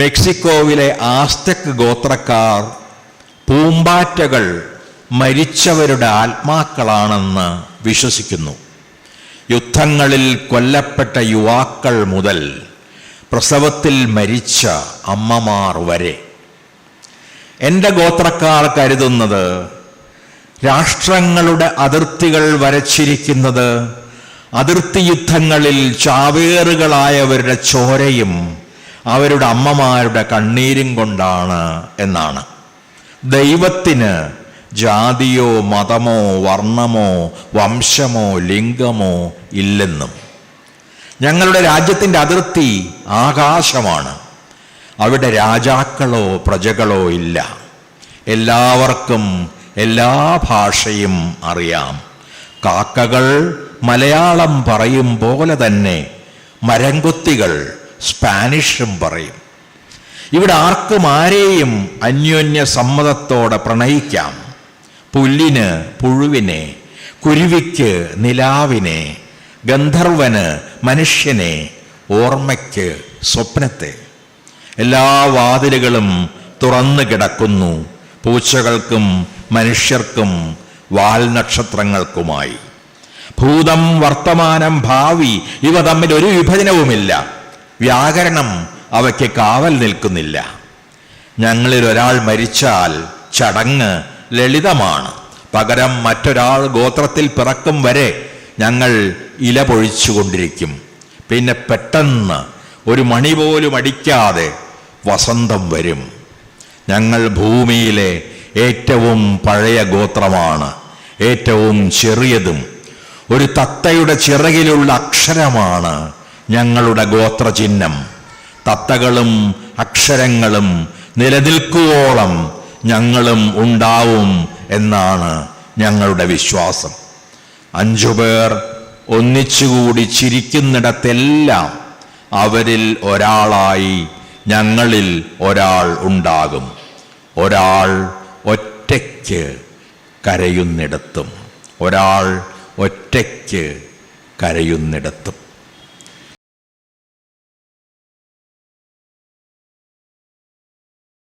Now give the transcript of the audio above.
മെക്സിക്കോവിലെ ആസ്തെക് ഗോത്രക്കാർ പൂമ്പാറ്റകൾ മരിച്ചവരുടെ ആത്മാക്കളാണെന്ന് വിശ്വസിക്കുന്നു. യുദ്ധങ്ങളിൽ കൊല്ലപ്പെട്ട യുവാക്കൾ മുതൽ പ്രസവത്തിൽ മരിച്ച അമ്മമാർ വരെ. എൻ്റെ ഗോത്രക്കാർ കരുതുന്നത് രാഷ്ട്രങ്ങളുടെ അതിർത്തികൾ വരച്ചിരിക്കുന്നത് അതിർത്തി യുദ്ധങ്ങളിൽ ചാവേറുകളായവരുടെ ചോരയും അവരുടെ അമ്മമാരുടെ കണ്ണീരും കൊണ്ടാണ് എന്നാണ്. ദൈവത്തിന് ജാതിയോ മതമോ വർണ്ണമോ വംശമോ ലിംഗമോ ഇല്ലെന്നും. ഞങ്ങളുടെ രാജ്യത്തിൻ്റെ അതിർത്തി ആകാശമാണ്. അവിടെ രാജാക്കളോ പ്രജകളോ ഇല്ല. എല്ലാവർക്കും എല്ലാ ഭാഷയും അറിയാം. കാക്കകൾ മലയാളം പറയും പോലെ തന്നെ മരംകൊത്തികൾ സ്പാനിഷും പറയും. ഇവിടെ ആർക്കും ആരെയും അന്യോന്യ സമ്മതത്തോടെ പ്രണയിക്കാം. പുല്ലിന് പുഴുവിനെ, കുരുവിക്ക് നിലാവിനെ, ഗന്ധർവന് മനുഷ്യനെ, ഓർമ്മയ്ക്ക് സ്വപ്നത്തെ. എല്ലാ വാതിലുകളും തുറന്നു കിടക്കുന്നു, പൂച്ചകൾക്കും മനുഷ്യർക്കും വാൽനക്ഷത്രങ്ങൾക്കുമായി. ഭൂതം വർത്തമാനം ഭാവി ഇവ തമ്മിൽ ഒരു വിഭജനവുമില്ല. വ്യാകരണം അവയ്ക്ക് കാവൽ നിൽക്കുന്നില്ല. ഞങ്ങളിൽ ഒരാൾ മരിച്ചാൽ ചടങ്ങ് ലളിതമാണ്. പകരം മറ്റൊരാൾ ഗോത്രത്തിൽ പിറക്കും വരെ ഞങ്ങൾ ഇല പൊഴിച്ചുകൊണ്ടിരിക്കും. പിന്നെ പെട്ടെന്ന് ഒരു മണി പോലും അടിക്കാതെ വസന്തം വരും. ഞങ്ങൾ ഭൂമിയിലെ ഏറ്റവും പഴയ ഗോത്രമാണ്, ഏറ്റവും ചെറിയതും. ഒരു തത്തയുടെ ചിറകിലുള്ള അക്ഷരമാണ് ഞങ്ങളുടെ ഗോത്രചിഹ്നം. തത്തകളും അക്ഷരങ്ങളും നിലനിൽക്കുവോളം ഞങ്ങളും ഉണ്ടാവും എന്നാണ് ഞങ്ങളുടെ വിശ്വാസം. 5 പേർ ഒന്നിച്ചുകൂടി ചിരിക്കുന്നിടത്തെല്ലാം അവരിൽ ഒരാളായി ഞങ്ങളിൽ ഒരാൾ ഉണ്ടാകും. ഒരാൾ ഒറ്റയ്ക്ക് കരയുന്നിടത്തും. ഒരാൾ ഒറ്റയ്ക്ക് കരയുന്നിടത്തും.